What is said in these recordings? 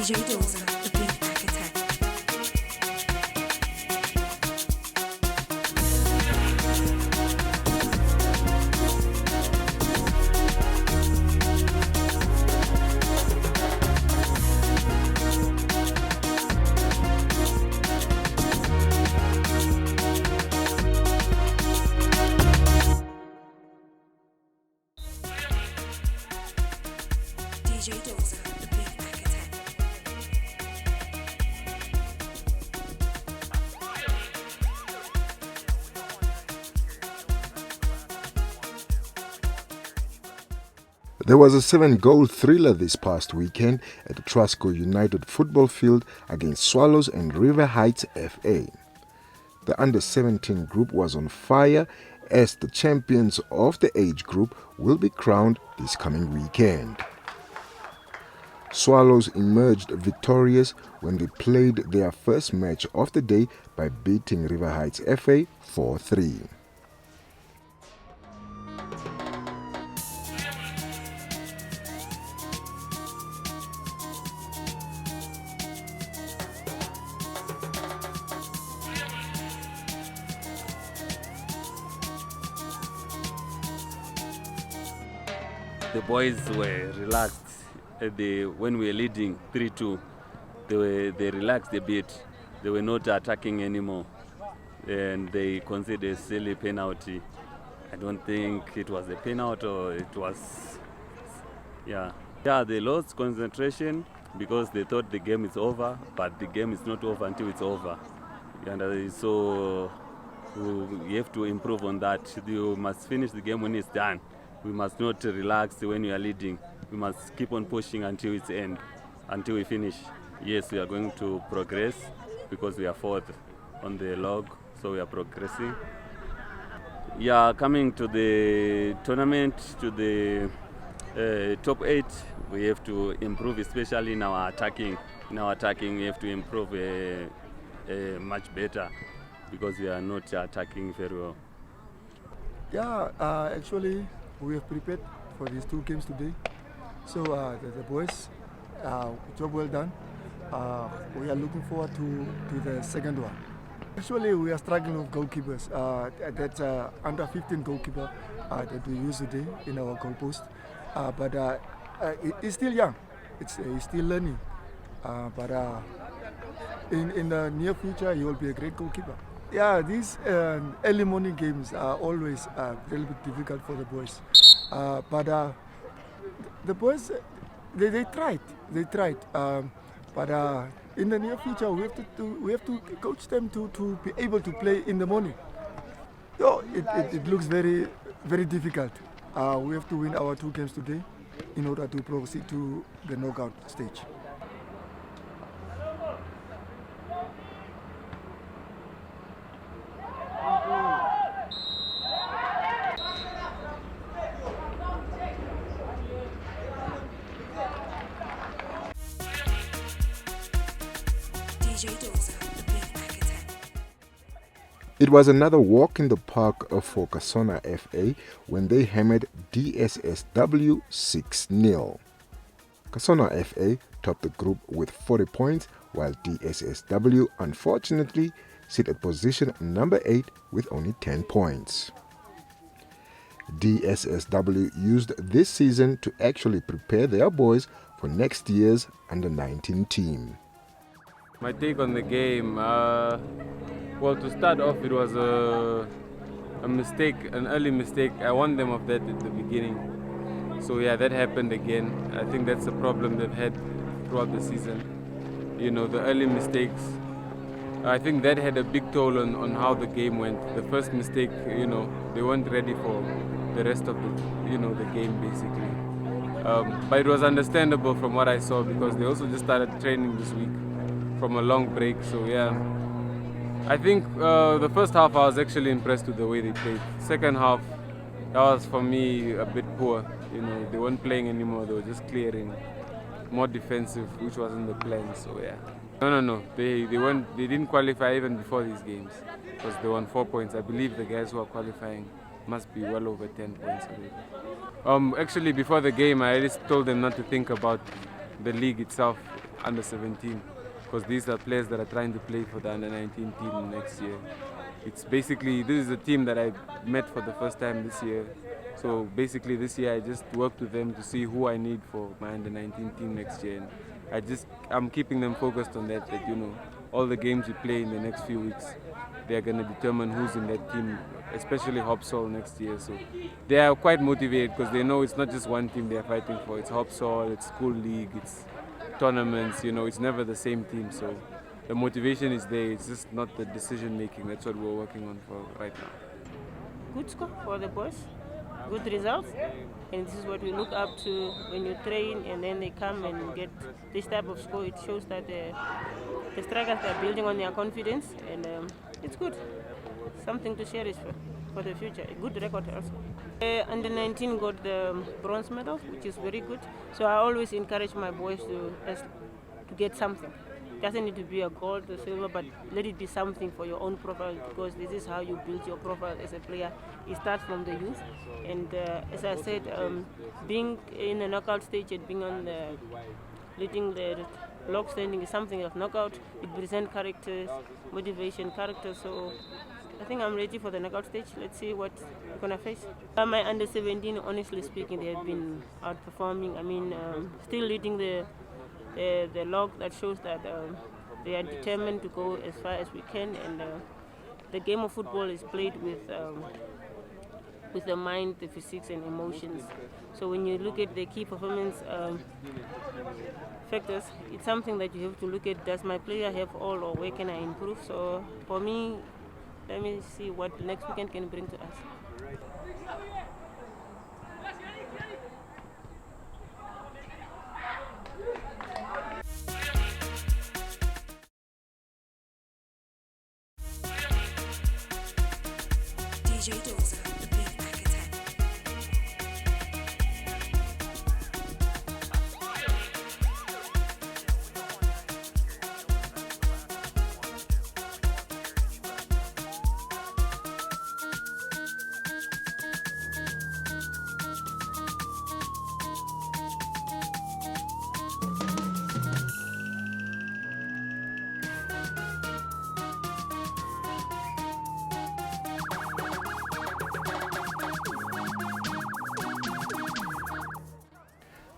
DJ Dozer, the beat architect. DJ Dozer, the beat architect. There was a 7-goal thriller this past weekend at the Trusco United football field against Swallows and River Heights FA. The under-17 group was on fire as the champions of the age group will be crowned this coming weekend. Swallows emerged victorious when they played their first match of the day by beating River Heights FA 4-3. The boys were relaxed when we were leading 3-2. They relaxed a bit. They were not attacking anymore, and they conceded a silly penalty. I don't think it was a penalty or it was, yeah. They lost concentration because they thought the game is over, but the game is not over until it's over. And so you have to improve on that. You must finish the game when it's done. We must not relax when we are leading. We must keep on pushing until it's end, until we finish. Yes, we are going to progress because we are fourth on the log, so we are progressing. Yeah, coming to the tournament, to the top 8, we have to improve, especially in our attacking. In our attacking, we have to improve much better because we are not attacking very well. Yeah, actually, we have prepared for these 2 games today. So the boys, job well done. We are looking forward to the second one. Actually, we are struggling with goalkeepers. That's under 15 goalkeeper that we use today in our goalpost. But it's still young. It's still learning. But in the near future, he will be a great goalkeeper. Yeah, these early morning games are always a little bit difficult for the boys. But the boys, they tried. But in the near future, we have to coach them to be able to play in the morning. It looks very, very difficult. We have to win our 2 games today in order to proceed to the knockout stage. DJ Dozer, the beat architect. It was another walk in the park for Kasona FA when they hammered DSSW 6-0. Kasona FA topped the group with 40 points, while DSSW unfortunately sit at position number 8 with only 10 points. DSSW used this season to actually prepare their boys for next year's under-19 team. My take on the game, well, to start off, it was a mistake, an early mistake. I warned them of that at the beginning. So yeah, that happened again. I think that's a problem they've had throughout the season. You know, the early mistakes. I think that had a big toll on how the game went. The first mistake, you know, they weren't ready for the rest of the game basically. But it was understandable from what I saw because they also just started training this week from a long break. So yeah, I think the first half I was actually impressed with the way they played. Second half, that was for me a bit poor. You know, they weren't playing anymore. They were just clearing, more defensive, which wasn't the plan. So yeah, no. They didn't qualify even before these games because they won 4 points. I believe the guys who are qualifying must be well over 10 points already. Actually, before the game, I just told them not to think about the league itself, under 17, because these are players that are trying to play for the under 19 team next year. It's basically, this is a team that I met for the first time this year. So basically this year I just worked with them to see who I need for my under 19 team next year. And I'm keeping them focused on that, you know, all the games we play in the next few weeks, they are going to determine who's in that team, especially HopSol next year. So they are quite motivated because they know it's not just one team they are fighting for. It's HopSol, it's school league, it's tournaments, you know, it's never the same team. So the motivation is there, it's just not the decision making. That's what we're working on for right now. Good score for the boys, good results, and this is what we look up to when you train and then they come and get this type of score. It shows that the strikers are building on their confidence, and it's good. Something to cherish for the future. A good record also. Under 19 got the bronze medal, which is very good. So I always encourage my boys to get something. It doesn't need to be a gold or silver, but let it be something for your own profile, because this is how you build your profile as a player. It starts from the youth, and as I said, being in the knockout stage and being on the leading the log standing is something of knockout. It presents characters, motivation, character. So I think I'm ready for the knockout stage. Let's see what we're gonna face. My under 17, honestly speaking, they have been outperforming. I mean, still leading the log. That shows that they are determined to go as far as we can, and the game of football is played with the mind, the physics and emotions. So when you look at the key performance factors, it's something that you have to look at. Does my player have all, or where can I improve? So for me, let me see what next weekend can bring to us. DJ Doza, the big architect.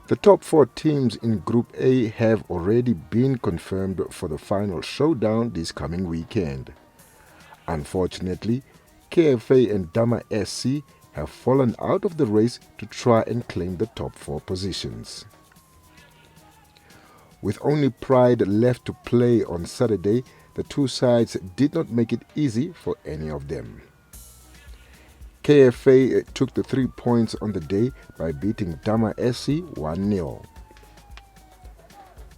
The top 4 teams in Group A have already been confirmed for the final showdown this coming weekend. Unfortunately, KFA and Dama SC have fallen out of the race to try and claim the top 4 positions. With only Pride left to play on Saturday, the two sides did not make it easy for any of them. KFA took the 3 points on the day by beating Dama SC 1-0.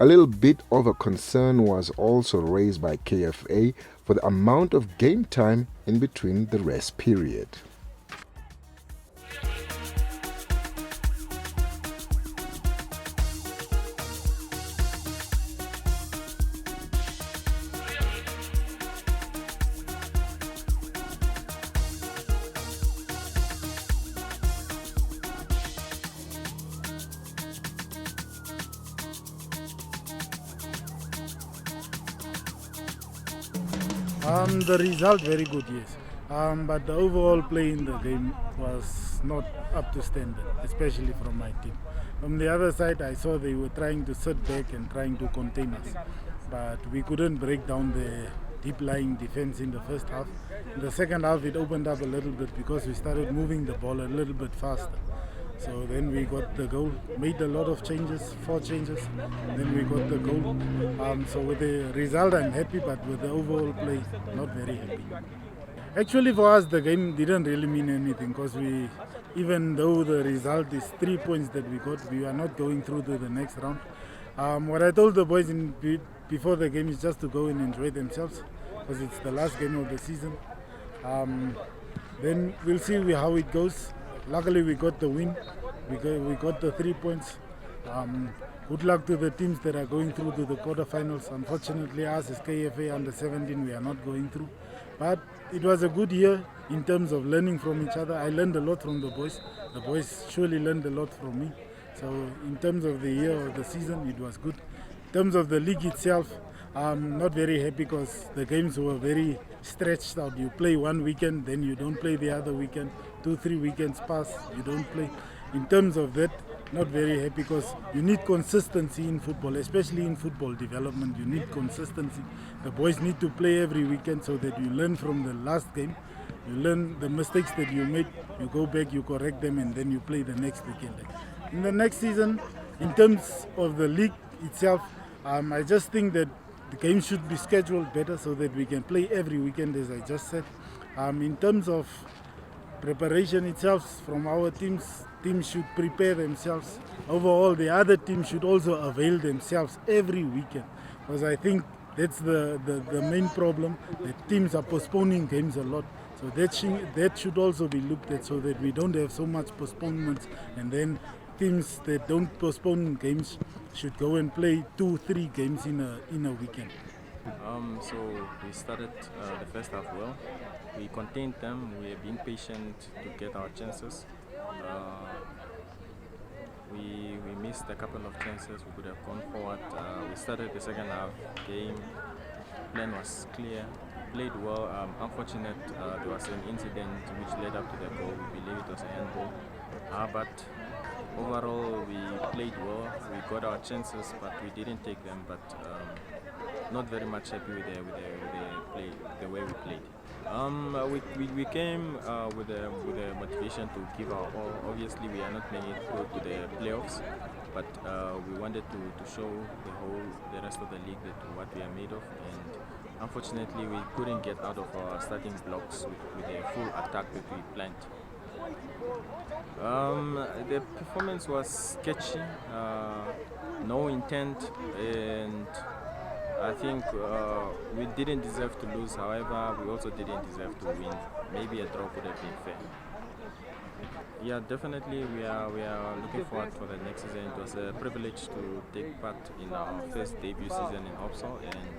A little bit of a concern was also raised by KFA for the amount of game time in between the rest period. The result very good, yes. But the overall play in the game was not up to standard, especially from my team. From the other side, I saw they were trying to sit back and trying to contain us. But we couldn't break down the deep-lying defense in the first half. In the second half, it opened up a little bit because we started moving the ball a little bit faster. So then we got the goal, made a lot of changes, 4 changes, then we got the goal. So with the result I'm happy, but with the overall play, not very happy. Actually for us the game didn't really mean anything, because even though the result is 3 points that we got, we are not going through to the next round. What I told the boys before the game is just to go and enjoy themselves, because it's the last game of the season. Then we'll see how it goes. Luckily we got the win, we got the 3 points. Good luck to the teams that are going through to the quarterfinals. Unfortunately us as KFA under 17 we are not going through. But it was a good year in terms of learning from each other. I learned a lot from the boys. The boys surely learned a lot from me. So in terms of the year or the season, it was good. In terms of the league itself, I'm not very happy because the games were very stretched out. You play one weekend, then you don't play the other weekend. 2-3 weekends pass, you don't play. In terms of that, not very happy because you need consistency in football, especially in football development. You need consistency. The boys need to play every weekend so that you learn from the last game. You learn the mistakes that you made, you go back, you correct them, and then you play the next weekend. In the next season, in terms of the league itself, I just think that the game should be scheduled better so that we can play every weekend, as I just said. In terms of preparation itself from our teams should prepare themselves. Overall, the other teams should also avail themselves every weekend, because I think that's the main problem, that teams are postponing games a lot. So that should also be looked at so that we don't have so much postponements, and then teams that don't postpone games should go and play 2-3 games in a weekend. So we started the first half well. We contained them. We have been patient to get our chances. We missed a couple of chances. We could have gone forward. We started the second half game. Plan was clear. Played well. Unfortunate, there was an incident which led up to the goal. We believe it was a handball. But overall, we played well. We got our chances, but we didn't take them. But not very much happy with the way we played. We came with a motivation to give our all. Obviously, we are not making it through to the playoffs, but we wanted to show the rest of the league that what we are made of. And unfortunately, we couldn't get out of our starting blocks with a full attack that we planned. The performance was sketchy, no intent, and I think we didn't deserve to lose. However, we also didn't deserve to win. Maybe a draw could have been fair. Yeah, definitely we are looking forward for the next season. It was a privilege to take part in our first debut season in HopSol, and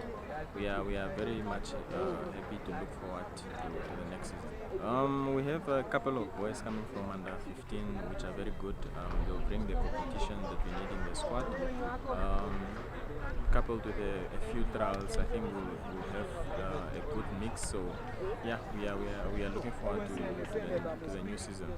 we are very much happy to look forward to the next season. We have a couple of boys coming from under 15, which are very good. They'll bring the competition that we need in the squad. Coupled with a few trials, I think we'll have a good mix. So yeah, we are looking forward to the new season.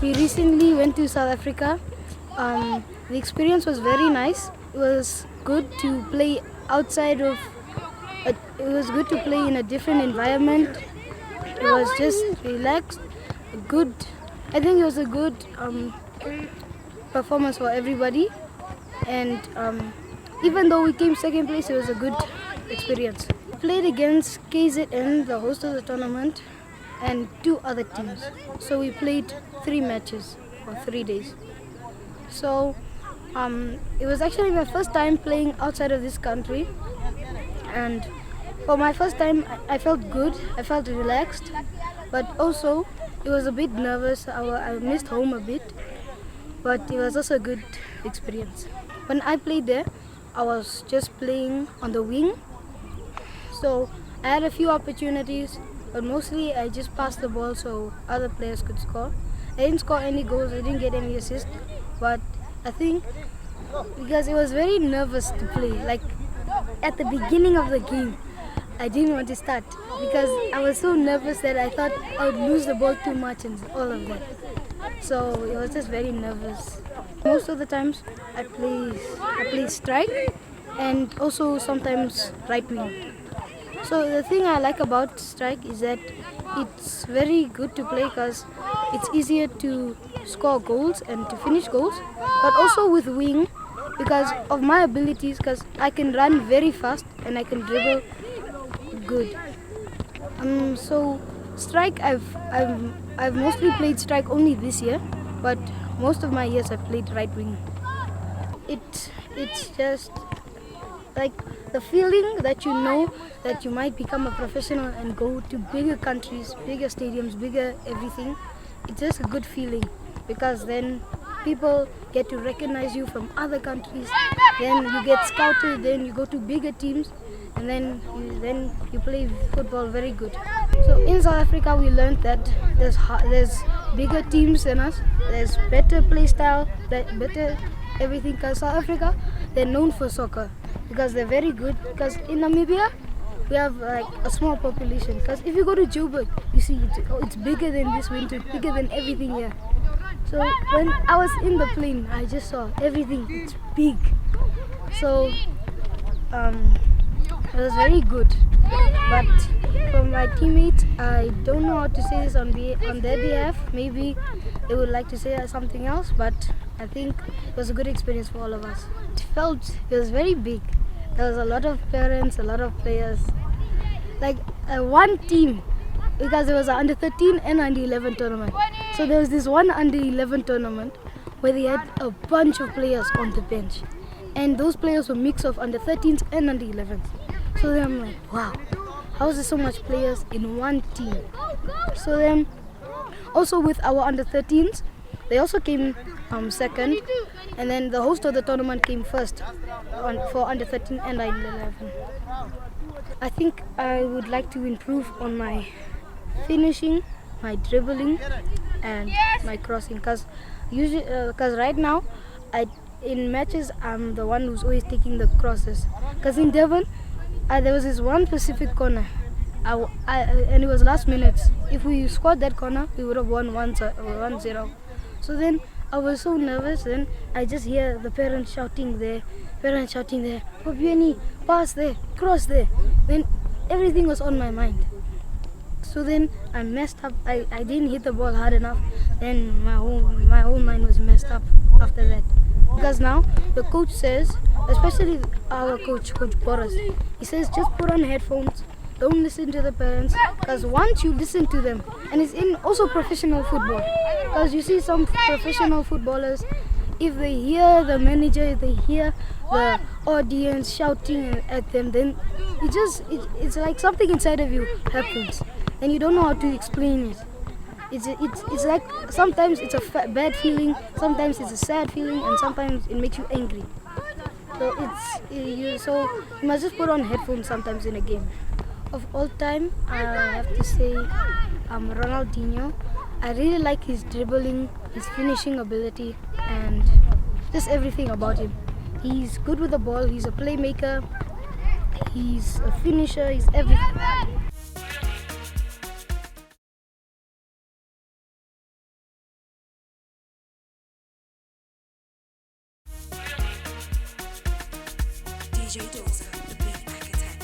We recently went to South Africa. The experience was very nice. It was good to play outside of. It was good to play in a different environment. It was just relaxed. Good. I think it was a good performance for everybody. And even though we came second place, it was a good experience. We played against KZN, the host of the tournament, and 2 other teams. So we played 3 matches for 3 days. So it was actually my first time playing outside of this country, and for my first time I felt good, I felt relaxed, but also it was a bit nervous. I missed home a bit, but it was also a good experience. When I played there, I was just playing on the wing, so I had a few opportunities, but mostly I just passed the ball so other players could score. I didn't score any goals, I didn't get any assists, but I think because it was very nervous to play. Like at the beginning of the game, I didn't want to start because I was so nervous that I thought I would lose the ball too much and all of that. So it was just very nervous. Most of the times I play strike and also sometimes right wing. So the thing I like about strike is that it's very good to play because it's easier to score goals and to finish goals, but also with wing because of my abilities, because I can run very fast and I can dribble good. So strike, I've mostly played strike only this year, but most of my years I've played right wing. It's just like the feeling that you know that you might become a professional and go to bigger countries, bigger stadiums, bigger everything. It's just a good feeling because then people get to recognize you from other countries. Then you get scouted, then you go to bigger teams, and then you play football very good. So in South Africa we learned that there's bigger teams than us. There's better play style, better everything. Because South Africa, they're known for soccer because they're very good. Because in Namibia we have like a small population. Because if you go to Joburg, you see it's bigger than this winter, bigger than everything here. So when I was in the plane, I just saw everything. It's big. So it was very good. But for my teammates, I don't know how to say this on their behalf. Maybe they would like to say something else, but I think it was a good experience for all of us. It was very big. There was a lot of parents, a lot of players. Like one team, because there was an under 13 and under 11 tournament. So there was this one under 11 tournament where they had a bunch of players on the bench. And those players were a mix of under 13s and under 11s. So then I'm like, wow, how is there so much players in one team? So then, also with our under 13s, they also came second, and then the host of the tournament came first for under 13 and under 11. I think I would like to improve on my finishing, my dribbling, and my crossing. Because right now, in matches, I'm the one who's always taking the crosses. Because in Devon, there was this one specific corner, and it was last minutes. If we scored that corner, we would have won 1-0. So then I was so nervous. Then I just hear the parents shouting there, Popiani, pass there, cross there. Then everything was on my mind. So then I messed up. I didn't hit the ball hard enough. Then my whole mind was messed up after that. Because now the coach says, especially our coach Boris, he says just put on headphones, don't listen to the parents, because once you listen to them, and it's in also professional football, because you see some professional footballers, if they hear the manager, if they hear the audience shouting at them, then it's like something inside of you happens, and you don't know how to explain it. It's like sometimes it's a bad feeling, sometimes it's a sad feeling, and sometimes it makes you angry. So you must just put on headphones sometimes in a game. Of all time, I have to say Ronaldinho. I really like his dribbling, his finishing ability, and just everything about him. He's good with the ball, he's a playmaker, he's a finisher, he's everything. DJ Dozer, the beat architect.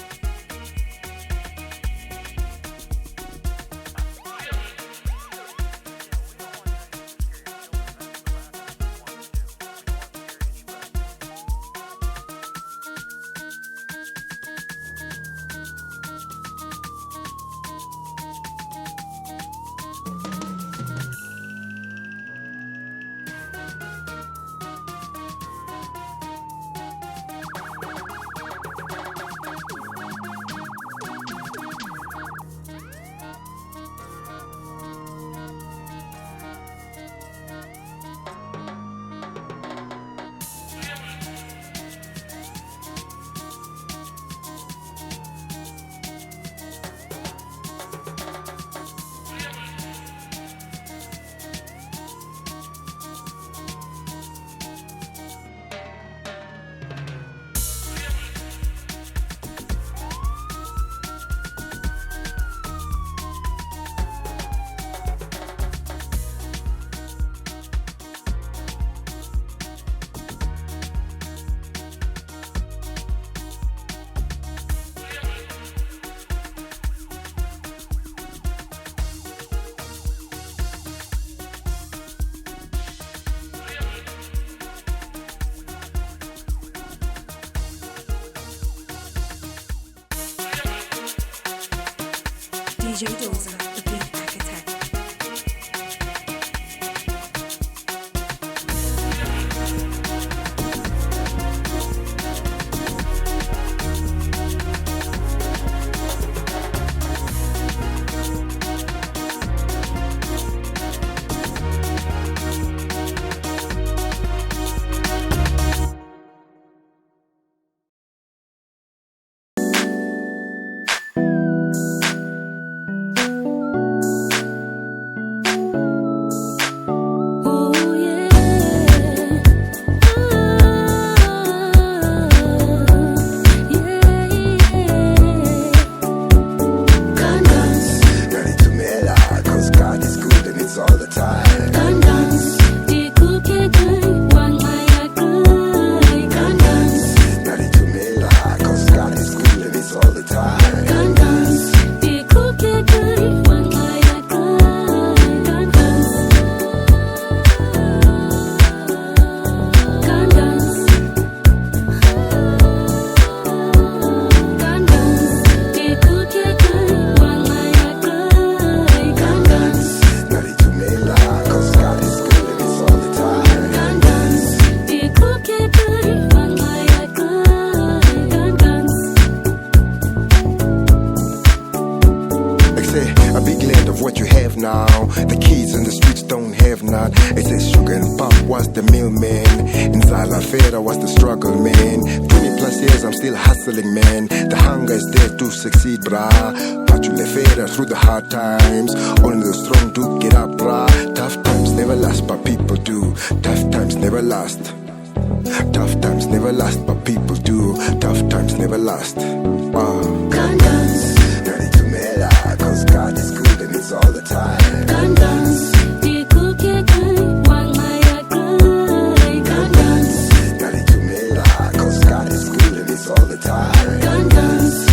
DJ Dozer, the beat architect. now. The kids in the streets don't have none. It says sugar and pop was the middleman. Inside La Fera was the struggle, man. 20 plus years, I'm still hustling, man. The hunger is there to succeed, brah. But you La Fera through the hard times. Only the strong do get up, brah. Tough times never last, but people do. Tough times never last. Tough times never last, but people do. Tough times never last. Gun dance. Ready to mela, cause God is good and it's all the time. Gun dance. Gun dance. Ready to mela, cause God is good and it's all the time. Gun dance.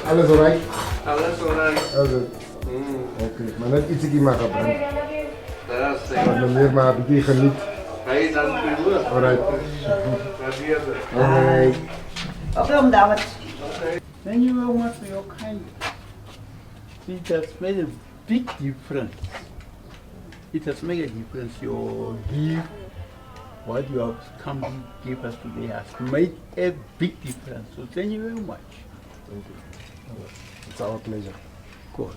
Alles alright? Alles alright. Is it? Okay, maar net ietsiekie maar gebrand. Dat is Maar meneer maar een beetje geniet. Hey, dank u wel. Alright. Waardeer het. Okay. Welcome, David. Thank you very much for your kindness. It has made a big difference. It has made a difference. Your gift, what you have come to give us today has made a big difference. So thank you very much. Thank you. It's our pleasure. Good.